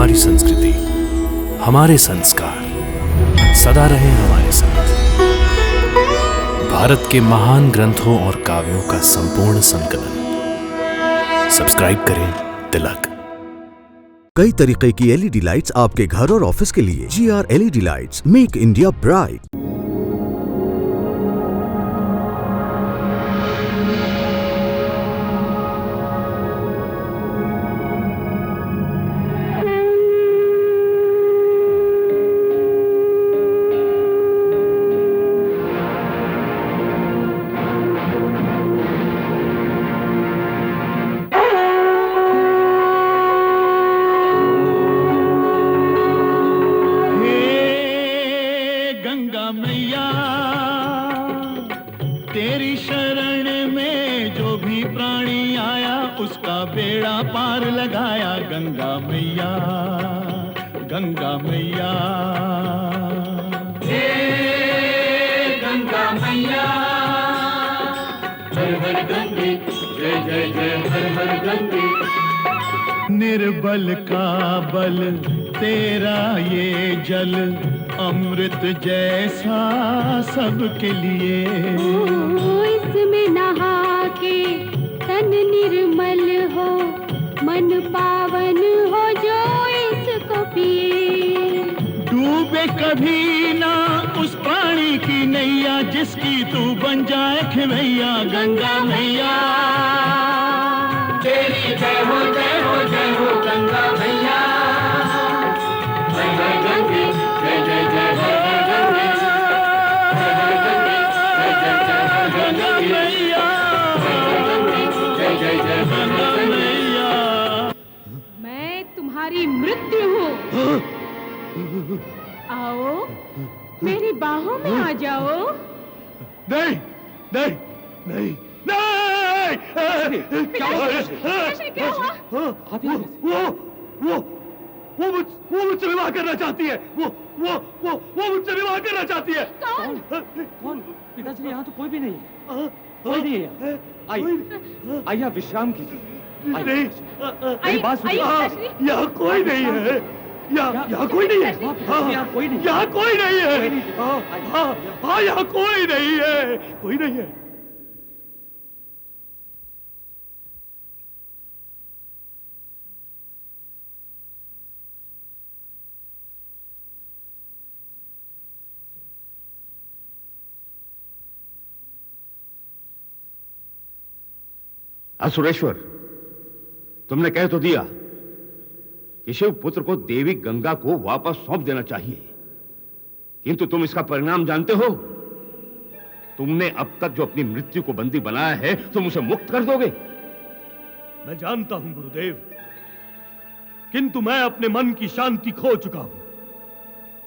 हमारी संस्कृति, हमारे संस्कार सदा रहे हमारे साथ। भारत के महान ग्रंथों और काव्यों का संपूर्ण संकलन। सब्सक्राइब करें तिलक। कई तरीके की एलईडी लाइट्स आपके घर और ऑफिस के लिए। GR LED lights, make India bright. तेरी शरण में जो भी प्राणी आया उसका बेड़ा पार लगाया। गंगा मैया, गंगा मैया, हे गंगा मैया, हर हर गंगे, जय जय जय हर हर गंगे। निर्बल का बल तेरा ये जल, अमृत जैसा सबके लिए। इसमें नहा के तन निर्मल हो, मन पावन हो जो इसको पिए। डूबे कभी ना उस पानी की नैया, जिसकी तू बन जाए खिवैया। गंगा मैया, तेरी जय हो जय हो जय हो गंगा मैया। हर हर गंगे, जय जय जय हर हर गंगे, हर हर गंगे, जय जय जय हर हर गंगे मैया, हर हर गंगे, जय जय जय हर हर मैया। मैं तुम्हारी मृत्यु हूँ। आओ मेरी बाहों में आ जाओ। नहीं नहीं नहीं नहीं। क्या हुआ? वो मुझसे विवाह करना चाहती है। वो मुझसे विवाह करना चाहती है। कौन? पिताजी, यहाँ तो कोई भी नहीं है। कोई नहीं है। आइए आप विश्राम कीजिए। नहीं, बात सुनिए। यहाँ कोई नहीं है। यहाँ कोई नहीं है। यहाँ कोई नहीं। यहाँ कोई नहीं है। हाँ, यहाँ कोई नहीं है। कोई नहीं है। असुरेश्वर, तुमने कह तो दिया कि शिव पुत्र को देवी गंगा को वापस सौंप देना चाहिए, किंतु तुम इसका परिणाम जानते हो? तुमने अब तक जो अपनी मृत्यु को बंदी बनाया है, तुम उसे मुक्त कर दोगे? मैं जानता हूं गुरुदेव, किंतु मैं अपने मन की शांति खो चुका हूं।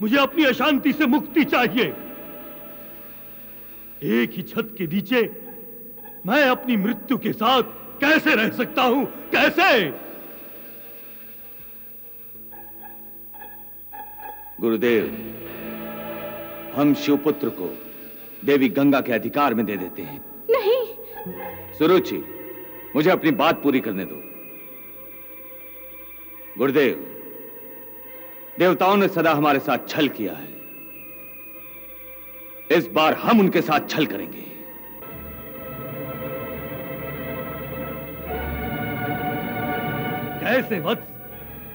मुझे अपनी अशांति से मुक्ति चाहिए। एक ही छत के नीचे मैं अपनी मृत्यु के साथ कैसे रह सकता हूं? कैसे? गुरुदेव, हम शिवपुत्र को देवी गंगा के अधिकार में दे देते हैं। नहीं। सुरुचि, मुझे अपनी बात पूरी करने दो। गुरुदेव, देवताओं ने सदा हमारे साथ छल किया है। इस बार हम उनके साथ छल करेंगे। कैसे वत्स?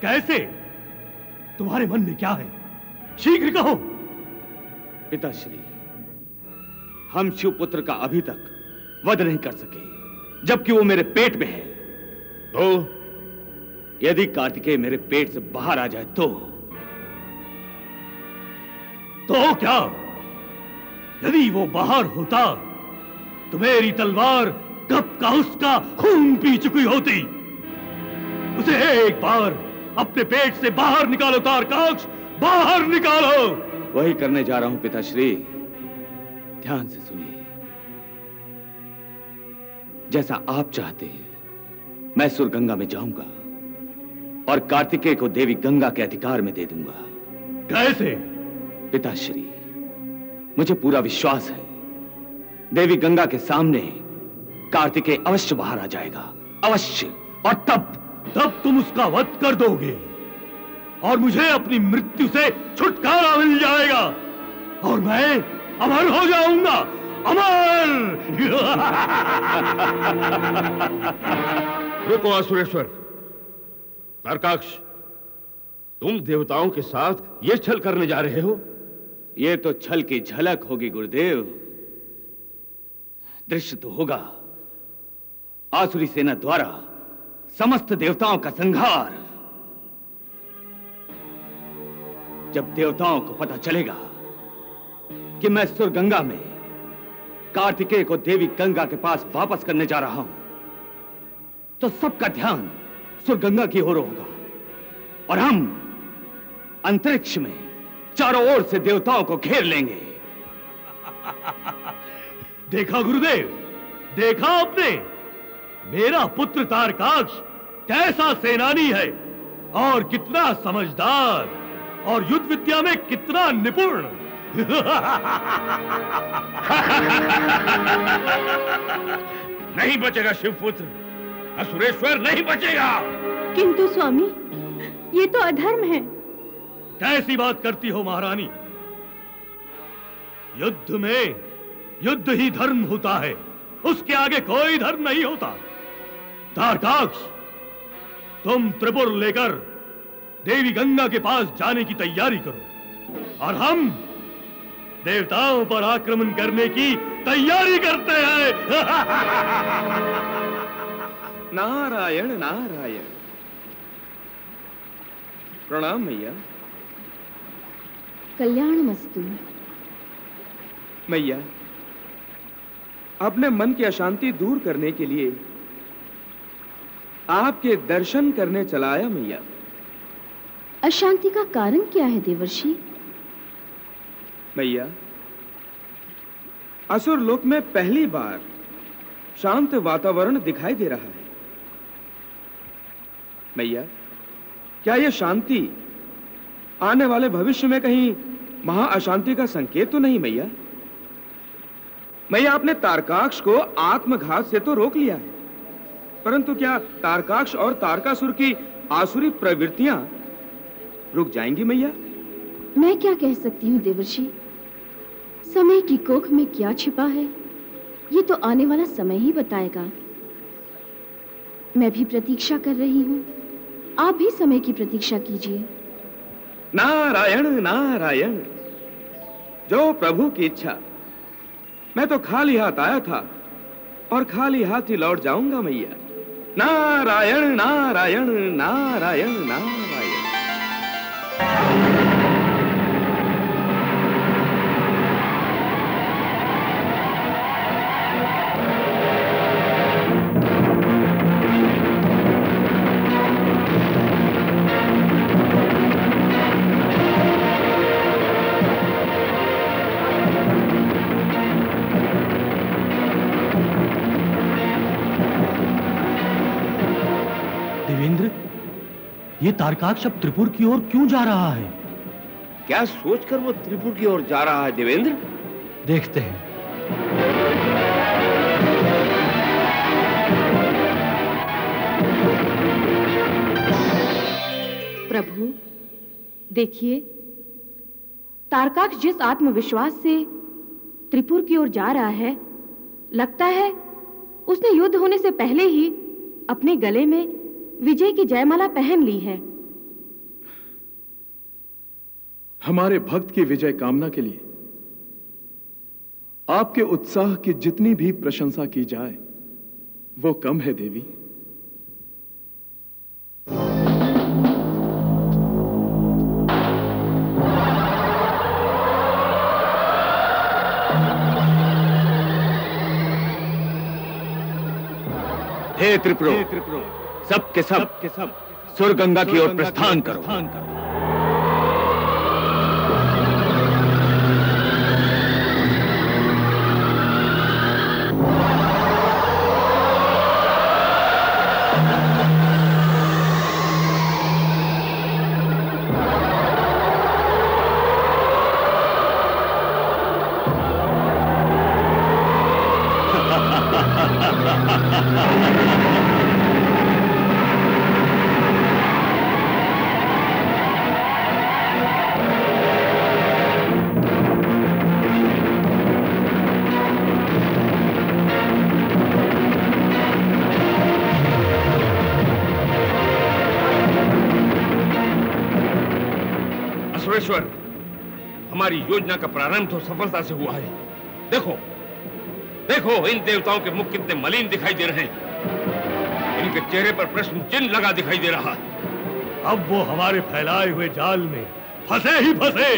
कैसे? तुम्हारे मन में क्या है? शीघ्र कहो। पिताश्री, हम शिवपुत्र का अभी तक वध नहीं कर सके, जबकि वो मेरे पेट में है। तो यदि कार्तिकेय मेरे पेट से बाहर आ जाए तो क्या? यदि वो बाहर होता तो मेरी तलवार कब का उसका खून पी चुकी होती। उसे एक बार अपने पेट से बाहर निकालो तारकाक्ष, बाहर निकालो। वही करने जा रहा हूं पिताश्री। ध्यान से सुनिए। जैसा आप चाहते हैं, मैं सुरगंगा में जाऊंगा और कार्तिकेय को देवी गंगा के अधिकार में दे दूंगा। कैसे? पिताश्री, मुझे पूरा विश्वास है, देवी गंगा के सामने कार्तिकेय अवश्य बाहर आ जाएगा, अवश्य। और तब तुम उसका वध कर दोगे और मुझे अपनी मृत्यु से छुटकारा मिल जाएगा और मैं अमर हो जाऊंगा, अमर। रुको असुरेश्वर। तारकाक्ष, तुम देवताओं के साथ ये छल करने जा रहे हो? ये तो छल की झलक होगी गुरुदेव। दृश्य तो होगा आसुरी सेना द्वारा समस्त देवताओं का संहार। जब देवताओं को पता चलेगा कि मैं सुरगंगा में कार्तिकेय को देवी गंगा के पास वापस करने जा रहा हूं, तो सबका ध्यान सुरगंगा की ओर होगा और हम अंतरिक्ष में चारों ओर से देवताओं को घेर लेंगे। देखा गुरुदेव, देखा आपने? मेरा पुत्र तारकाक्ष कैसा सेनानी है और कितना समझदार और युद्ध विद्या में कितना निपुण। नहीं बचेगा शिवपुत्र, असुरेश्वर नहीं बचेगा। किंतु स्वामी, ये तो अधर्म है। कैसी बात करती हो महारानी? युद्ध में युद्ध ही धर्म होता है, उसके आगे कोई धर्म नहीं होता। तारकाक्ष, तुम त्रिपुर लेकर देवी गंगा के पास जाने की तैयारी करो और हम देवताओं पर आक्रमण करने की तैयारी करते हैं। नारायण नारायण। प्रणाम मैया। कल्याणमस्तु। मैया, अपने मन की अशांति दूर करने के लिए आपके दर्शन करने चला आया मैया। अशांति का कारण क्या है देवर्षि? मैया, असुर लोक में पहली बार शांत वातावरण दिखाई दे रहा है। मैया, क्या यह शांति आने वाले भविष्य में कहीं महा अशांति का संकेत तो नहीं मैया? मैया, आपने तारकाक्ष को आत्मघात से तो रोक लिया है, परंतु क्या तारकाक्ष और तारकासुर की आसुरी प्रवृत्तियां रुक जाएंगी मैया? मैं क्या कह सकती हूँ देवर्षि? समय की कोख में क्या छिपा है, ये तो आने वाला समय ही बताएगा। मैं भी प्रतीक्षा कर रही हूँ, आप भी समय की प्रतीक्षा कीजिए। नारायण नारायण। जो प्रभु की इच्छा। मैं तो खाली हाथ आया था और खाली हाथ ही लौट जाऊंगा मैया। नारायण नारायण नारायण नारायण। देवेंद्र, ये तारकाक्ष अब त्रिपुर की ओर क्यों जा रहा है? क्या सोचकर वो त्रिपुर की ओर जा रहा है देवेंद्र? देखते हैं। प्रभु, देखिए, तारकाक्ष जिस आत्मविश्वास से त्रिपुर की ओर जा रहा है, लगता है उसने युद्ध होने से पहले ही अपने गले में विजय की जयमाला पहन ली है। हमारे भक्त की विजय कामना के लिए आपके उत्साह की जितनी भी प्रशंसा की जाए वो कम है देवी। हे त्रिपुर, सब के सब सुरगंगा की ओर प्रस्थान करो। सुरेश्वर, हमारी योजना का प्रारंभ तो सफलता से हुआ है। देखो देखो, इन देवताओं के मुख कितने मलिन दिखाई दे रहे हैं। इनके चेहरे पर प्रश्न चिन्ह लगा दिखाई दे रहा है। अब वो हमारे फैलाए हुए जाल में फंसे ही फंसे।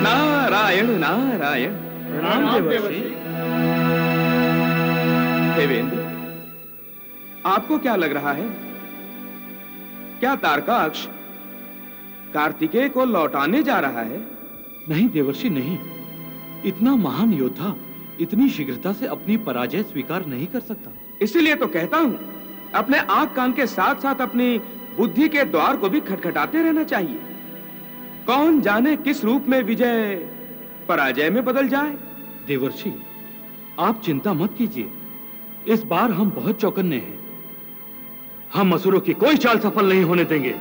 नारायण नारायण। प्रणाम देवर्षि। देवेंद्र, आपको क्या लग रहा है? क्या तारकाक्ष कार्तिकेय को लौटाने जा रहा है? नहीं देवर्षि नहीं, इतना महान योद्धा इतनी शीघ्रता से अपनी पराजय स्वीकार नहीं कर सकता। इसीलिए तो कहता हूं, अपने आंख कान के साथ साथ अपनी बुद्धि के द्वार को भी खटखटाते रहना चाहिए। कौन जाने किस रूप में विजय पराजय में बदल जाए। देवर्षि, आप चिंता मत कीजिए, इस बार हम बहुत चौकन्ने हैं। हम असुरों की कोई चाल सफल नहीं होने देंगे।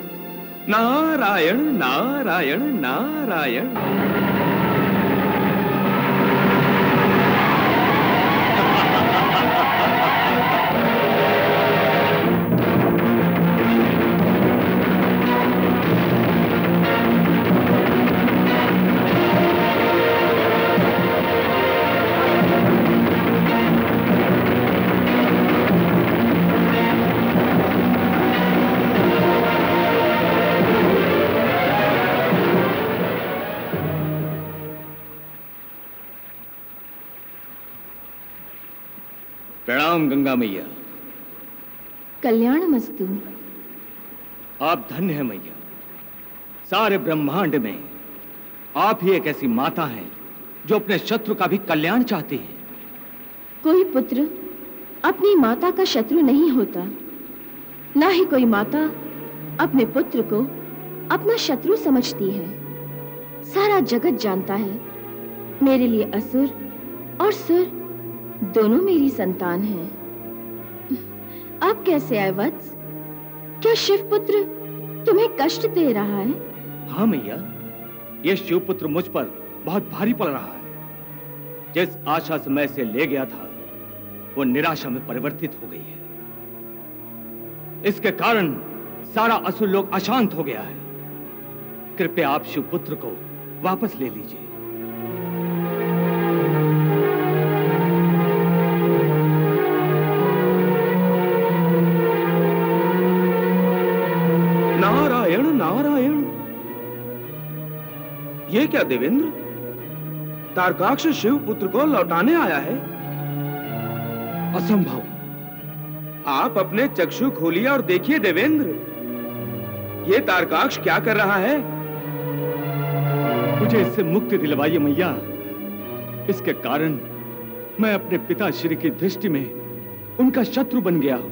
नारायण नारायण नारायण। प्रणाम गंगा मैया। कल्याणमस्तु। आप धन्य हैं मैया। सारे ब्रह्मांड में आप ही एक ऐसी माता हैं जो अपने शत्रु का भी कल्याण चाहती है। कोई पुत्र अपनी माता का शत्रु नहीं होता, ना ही कोई माता अपने पुत्र को अपना शत्रु समझती है। सारा जगत जानता है मेरे लिए असुर और सुर दोनों मेरी संतान हैं। अब कैसे आए वत्स? क्या शिवपुत्र तुम्हें कष्ट दे रहा है? हाँ मैया, ये शिवपुत्र मुझ पर बहुत भारी पड़ रहा है। जिस आशा से मैं इसे ले गया था वो निराशा में परिवर्तित हो गई है। इसके कारण सारा असुर लोग अशांत हो गया है। कृपया आप शिवपुत्र को वापस ले लीजिए। नारायण नारायण। ये क्या देवेंद्र? तारकाक्ष शिवपुत्र को लौटाने आया है? असंभव। आप अपने चक्षु खोलिए और देखिए देवेंद्र, ये तारकाक्ष क्या कर रहा है? मुझे इससे मुक्ति दिलवाइए मैया। इसके कारण मैं अपने पिताश्री की दृष्टि में उनका शत्रु बन गया हूं।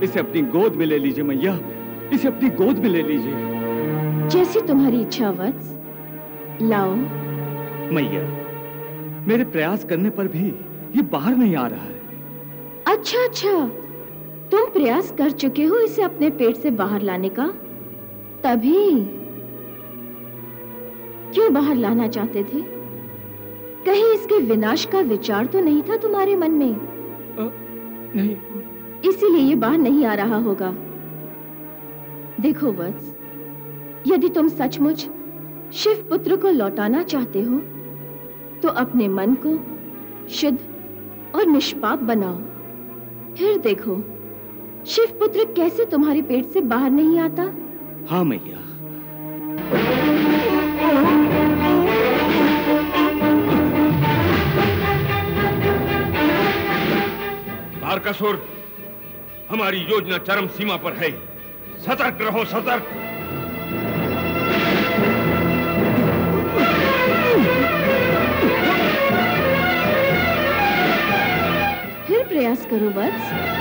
इसे अपनी गोद में ले लीजिए मैया, इसे अपनी गोद में ले लीजिए। जैसी तुम्हारी इच्छा वत्स। लाओ। मैया, मेरे प्रयास करने पर भी ये बाहर नहीं आ रहा है। अच्छा अच्छा, तुम प्रयास कर चुके हो इसे अपने पेट से बाहर लाने का, तभी क्यों बाहर लाना चाहते थे? कहीं इसके विनाश का विचार तो नहीं था तुम्हारे मन में? नहीं। इसीलिए ये बाहर नहीं आ रहा होगा। देखो वत्स, यदि तुम सचमुच शिवपुत्र को लौटाना चाहते हो तो अपने मन को शुद्ध और निष्पाप बनाओ। फिर देखो शिवपुत्र कैसे तुम्हारे पेट से बाहर नहीं आता। हाँ मैया। तारकासुर, हमारी योजना चरम सीमा पर है। सतर्क रहो, सतर्क। फिर प्रयास करो वत्स।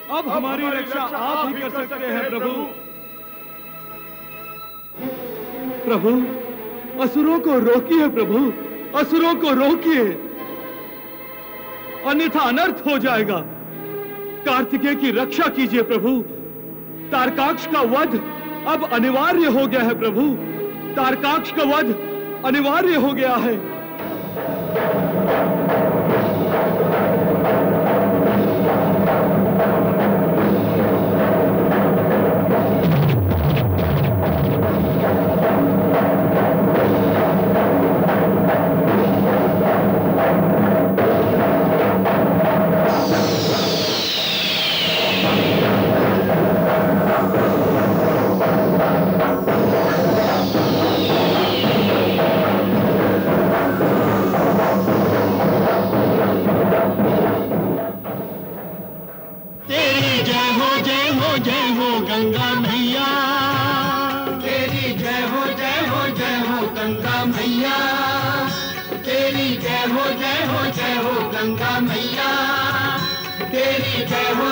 अब हमारी रक्षा आप ही कर सकते हैं प्रभु। प्रभु, असुरों को रोकिए प्रभु, असुरों को रोकिए, अन्यथा अनर्थ हो जाएगा। कार्तिकेय की रक्षा कीजिए प्रभु। तारकाक्ष का वध अब अनिवार्य हो गया है प्रभु, तारकाक्ष का वध अनिवार्य हो गया है। जय हो गंगा मैया, तेरी जय हो गंगा मैया, तेरी जय हो गंगा मैया, तेरी जय हो